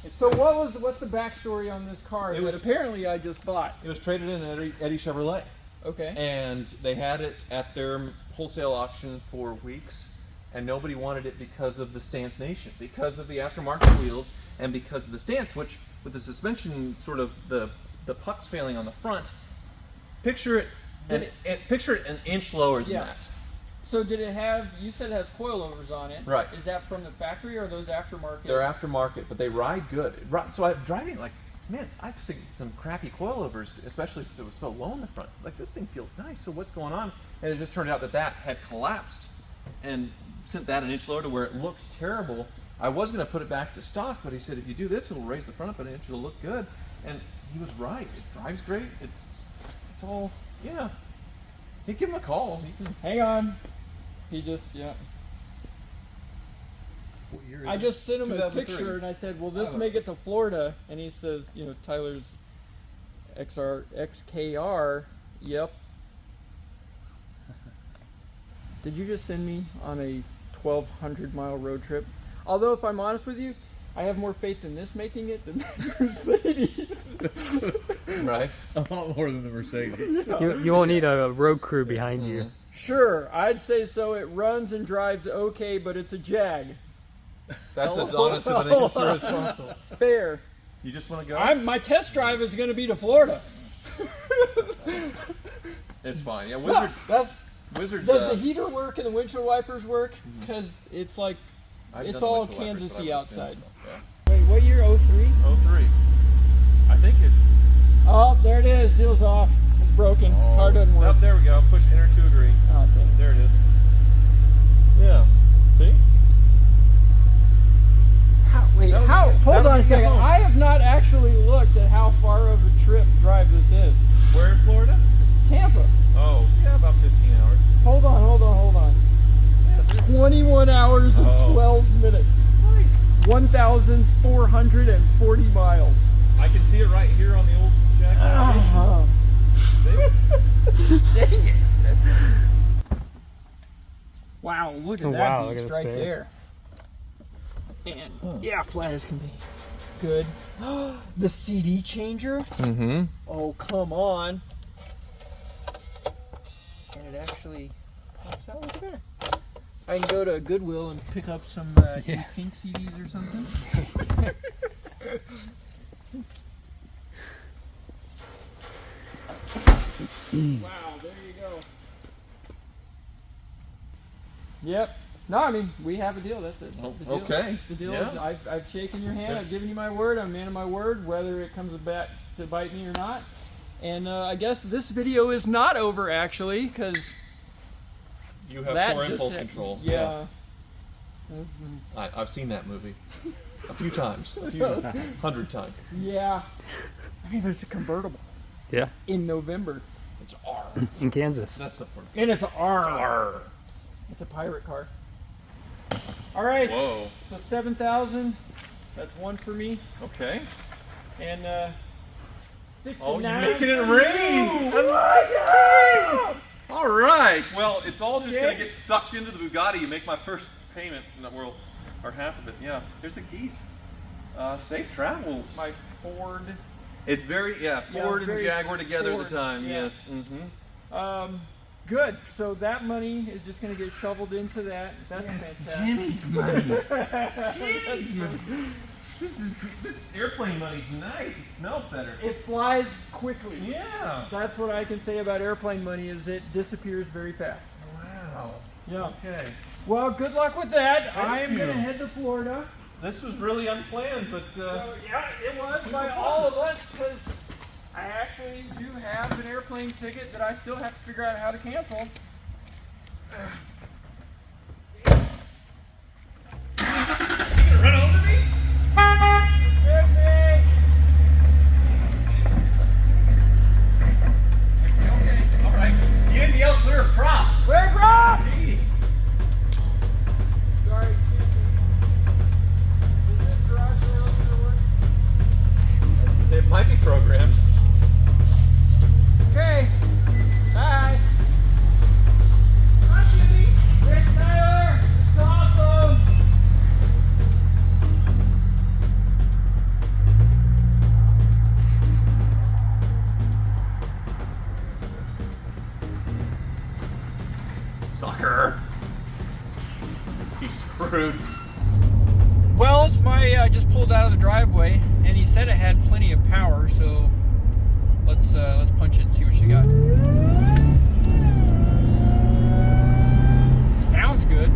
So what's the backstory on this car that apparently I just bought? It was traded in at Eddie Chevrolet. Okay. And they had it at their wholesale auction for weeks, and nobody wanted it because of the stance nation, because of the aftermarket wheels, and because of the stance, which with the suspension sort of the pucks failing on the front, picture it an inch lower than that. So did it have, you said it has coilovers on it. Right. Is that from the factory or are those aftermarket? They're aftermarket, but they ride good. So I'm driving like, man, I've seen some crappy coilovers, especially since it was so low in the front. Like, this thing feels nice, so what's going on? And it just turned out that had collapsed and sent that an inch lower to where it looks terrible. I was going to put it back to stock, but he said, if you do this, it'll raise the front up an inch, it'll look good. And he was right. It drives great. It's all, yeah. You give him a call. He can, Hang on. He just, I just sent him a 2003. picture and I said, will this make it to Florida? And he says, Tyler's XKR, yep. Did you just send me on a 1,200-mile road trip? Although, if I'm honest with you, I have more faith in this making it than the Mercedes. right? A lot more than the Mercedes. You won't need a road crew behind you. Sure, I'd say so. It runs and drives okay, but it's a Jag. That's as honest of an answer as possible. Fair. You just want to go? My test drive is going to be to Florida. It's fine. Yeah, Wizard's. Does the heater work and the windshield wipers work? Because it's like, I've it's done the all windshield wipers, Kansas-y but I would assume outside. so, yeah. Wait, what year? 03? 03. I think it. Oh, there it is. Deal's off. It's broken. Car doesn't work. Oh, there we go. Push enter to agree. Oh, dang. There it is. Yeah. See? Hold on a second. home. I have not actually looked at how far of a trip drive this is. Where in Florida? Tampa. Oh, yeah, about 15 hours. Hold on. Yeah, 21 hours and Oh. 12 minutes. nice. 1,440 miles. I can see it right here on the old Jag. Uh-huh. Dang it. Wow, look at Oh, that wow, look beast at this right bear. there. And yeah, flat as can be. Good. The CD changer? Mm-hmm. Oh, come on. And it actually pops out. Look at there. I can go to Goodwill and pick up some sync CDs or something. Wow, there you go. Yep. No, I mean, we have a deal. That's it. Oh, The deal, okay. The deal Yeah. is I've shaken your hand. Yes. I've given you my word. I'm a man of my word, whether it comes back to bite me or not. And I guess this video is not over, actually, because You have that poor just impulse happened. control. Yeah. I've seen that movie a few times, 100 times. Yeah. I mean, it's a convertible Yeah, in November. It's R. in Kansas. That's the part. And it's an R. R. It's a pirate car. All right. Whoa. So 7,000. That's one for me. Okay. And 69. Oh, you're making it for rain. you. I like it. All right. Well, it's all just Okay. going to get sucked into the Bugatti. You make my first payment, or half of it. Yeah. Here's the keys. Safe travels. My Ford. It's very, Ford and very Jaguar together Ford, at the time. yeah. Yes. Mm-hmm. Good. So that money is just going to get shoveled into that. That's fantastic. Jimmy's money. Jimmy's money. This airplane money's nice. It smells better. It flies quickly. Yeah. That's what I can say about airplane money is it disappears very fast. Wow. Yeah. Okay. Well, good luck with that. Thank I am going to you. head to Florida. This was really unplanned, but So, yeah, it was by all of us because I actually do have an airplane ticket that I still have to figure out how to cancel. you gonna run over me? Excuse me. Okay. All right. You didn't yell clear prop. Where's Rob? Jeez. He's screwed. Well, it's I just pulled out of the driveway, and he said it had plenty of power, so let's punch it and see what she got. Sounds good.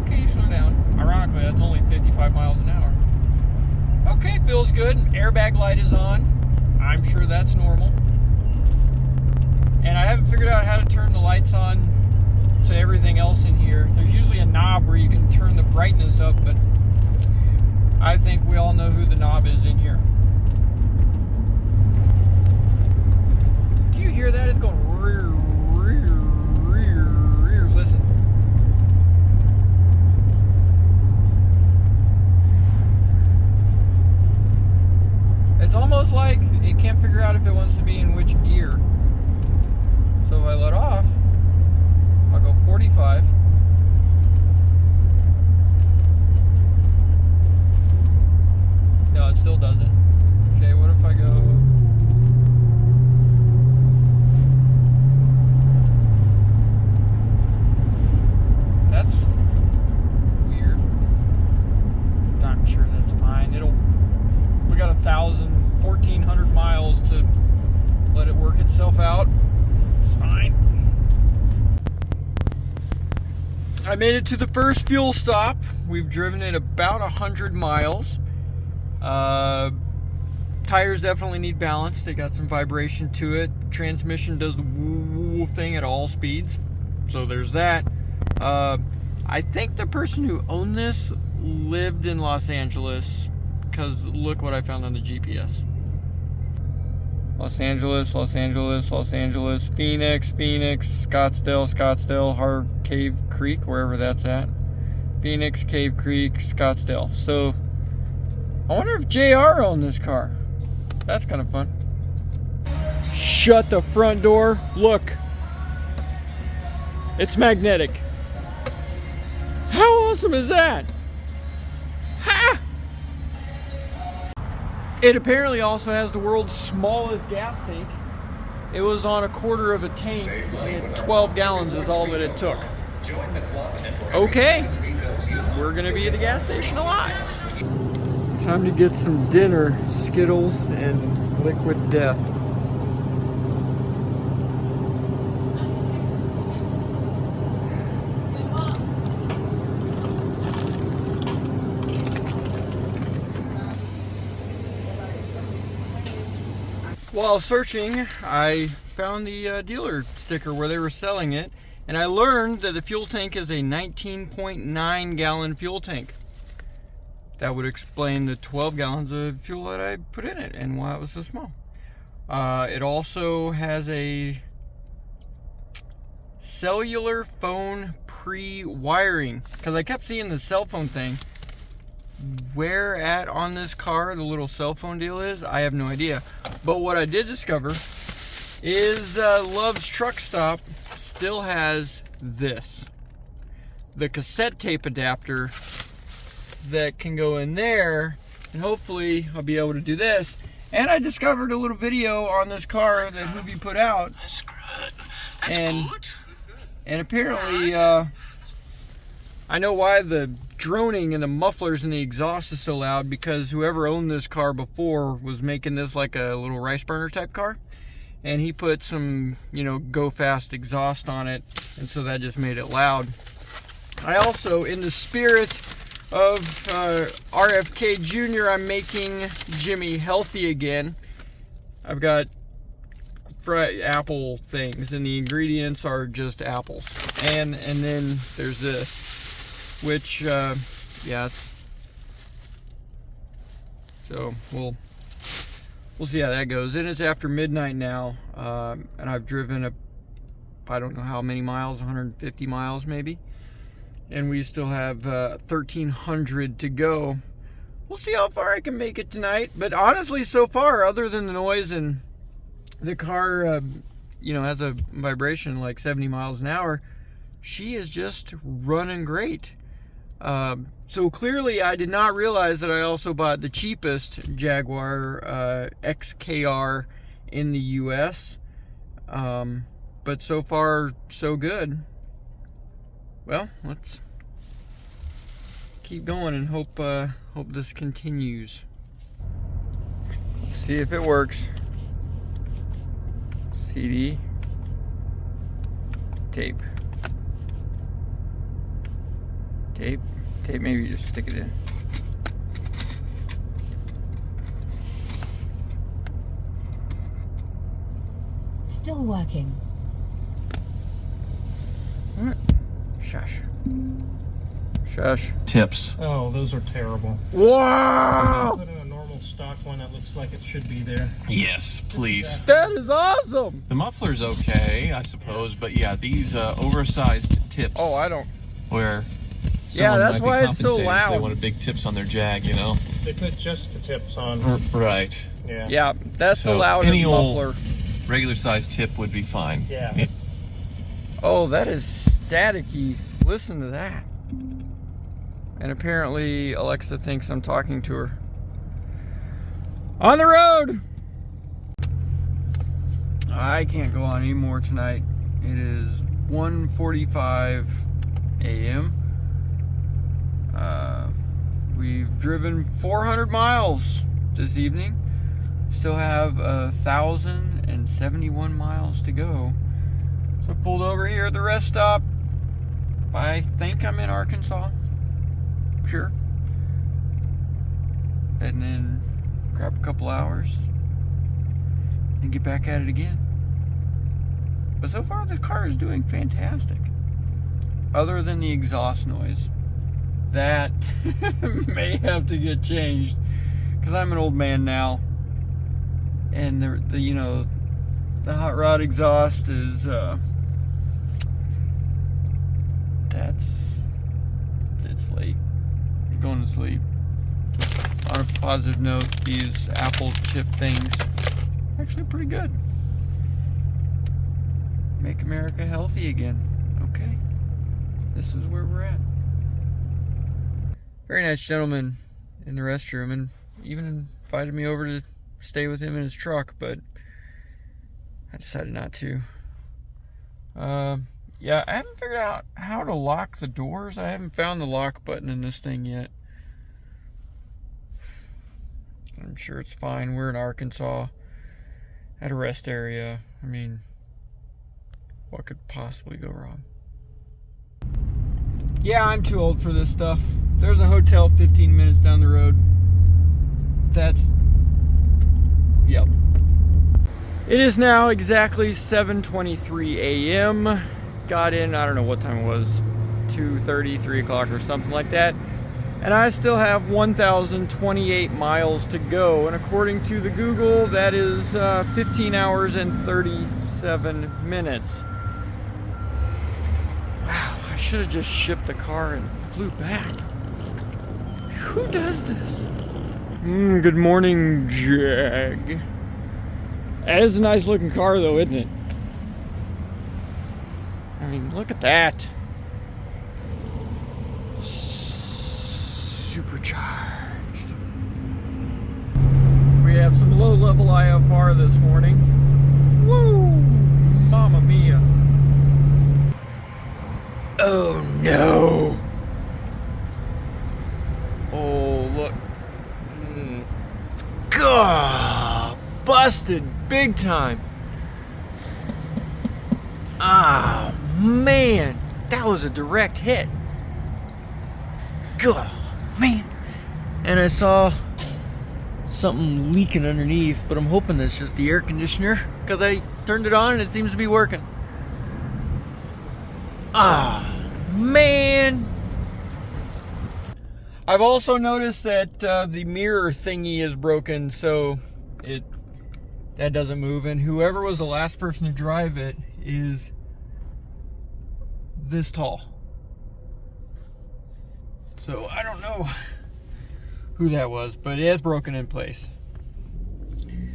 Okay, slow down. Ironically, that's only 55 miles an hour. Okay, feels good. Airbag light is on. I'm sure that's normal. And I haven't figured out how to turn the lights on to everything else in here. There's usually a knob where you can turn the brightness up, but I think we all know who the knob is in here. Do you hear that? It's going rear, rear, rear, rear. Listen. It's almost like it can't figure out if it wants to be in which gear. So if I let off, I'll go 45. No, it still doesn't. Okay, what if I go... That's weird. I'm sure that's fine. We got 1,400 miles to let it work itself out. It's fine. I made it to the first fuel stop. We've driven it about 100 miles. Tires definitely need balance. They got some vibration to it. Transmission does the woo thing at all speeds. So there's that. I think the person who owned this lived in Los Angeles, because look what I found on the GPS. Los Angeles, Los Angeles, Los Angeles, Phoenix, Phoenix, Scottsdale, Scottsdale, Cave Creek, wherever that's at. Phoenix, Cave Creek, Scottsdale. So, I wonder if JR owned this car. That's kind of fun. Shut the front door. Look. It's magnetic. How awesome is that? Ha! It apparently also has the world's smallest gas tank. It was on a quarter of a tank, and 12 gallons is all that it took. Okay, we're gonna be at the gas station a lot. Time to get some dinner, Skittles and Liquid Death. While searching, I found the dealer sticker where they were selling it, and I learned that the fuel tank is a 19.9 gallon fuel tank. That would explain the 12 gallons of fuel that I put in it and why it was so small. It also has a cellular phone pre-wiring, because I kept seeing the cell phone thing. Where at on this car the little cell phone deal is, I have no idea. But what I did discover is Love's Truck Stop still has this. The cassette tape adapter that can go in there, and hopefully I'll be able to do this. And I discovered a little video on this car that Hoovy put out. That's good. That's good. And apparently, I know why the droning and the mufflers and the exhaust is so loud, because whoever owned this car before was making this like a little rice burner type car, and he put some, go fast exhaust on it, and so that just made it loud. I also, in the spirit of RFK Jr., I'm making Jimmy healthy again. I've got fried apple things, and the ingredients are just apples, and then there's this, which it's, so we'll see how that goes. And it's after midnight now, and I've driven I don't know how many miles, 150 miles maybe, and we still have 1,300 to go. We'll see how far I can make it tonight, but honestly, so far, other than the noise and the car has a vibration like 70 miles an hour, she is just running great. So clearly I did not realize that I also bought the cheapest Jaguar XKR in the US, but so far so good. Well, let's keep going and hope this continues. Let's see if it works. CD. Tape. Tape. Tape, maybe just stick it in. Still working. What? Shush. Shush. Tips. Oh, those are terrible. Wow! Put in a normal stock one that looks like it should be there. Yes, please. That is awesome! The muffler's okay, I suppose, but yeah, these oversized tips. Oh, I don't. Where Yeah, someone that's might be why it's so compensated, so loud. They wanted big tips on their Jag, you know. They put just the tips on. Right. Yeah. Yeah, that's the So, loudest any old- muffler. Regular size tip would be fine. Yeah. Oh, that is staticky. Listen to that. And apparently Alexa thinks I'm talking to her. On the road! I can't go on anymore tonight. It is 1:45 a.m. We've driven 400 miles this evening. Still have 1,071 miles to go. So I pulled over here at the rest stop. I think I'm in Arkansas. Sure. And then grab a couple hours and get back at it again. But so far this car is doing fantastic. Other than the exhaust noise. That may have to get changed. Because I'm an old man now. And the you know, the hot rod exhaust is it's late. I'm going to sleep. On a positive note, these Apple chip things are actually pretty good. Make America healthy again. Okay. This is where we're at. Very nice gentleman in the restroom, and even invited me over to stay with him in his truck, but I decided not to. Yeah, I haven't figured out how to lock the doors. I haven't found the lock button in this thing yet. I'm sure it's fine. We're in Arkansas at a rest area. I mean, what could possibly go wrong? Yeah, I'm too old for this stuff. There's a hotel 15 minutes down the road. Yep. It is now exactly 7:23 a.m. Got in, I don't know what time it was, 2:30, 3 o'clock or something like that. And I still have 1,028 miles to go. And according to the Google, that is 15 hours and 37 minutes. Wow, I should have just shipped the car and flew back. Who does this? Good morning, Jag. That is a nice looking car though, isn't it? I mean, look at that. Supercharged. We have some low-level IFR this morning. Woo! Mamma mia. Oh no. Oh, look. God, busted big time. Ah, man, that was a direct hit. God, man. And I saw something leaking underneath, but I'm hoping that's just the air conditioner because I turned it on and it seems to be working. Ah, man. I've also noticed that the mirror thingy is broken, so that doesn't move, and whoever was the last person to drive it is this tall. So I don't know who that was, but it is broken in place.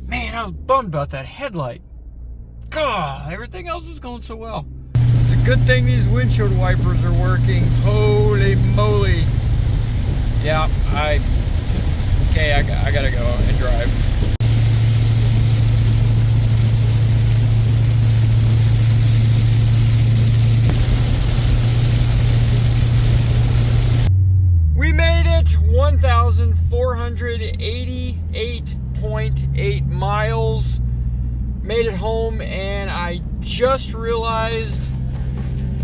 Man, I was bummed about that headlight. God, everything else was going so well. It's a good thing these windshield wipers are working. Holy moly. Yeah, I gotta go and drive. 188.8 miles. Made it home, and I just realized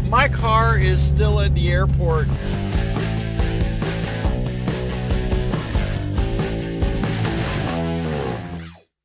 my car is still at the airport.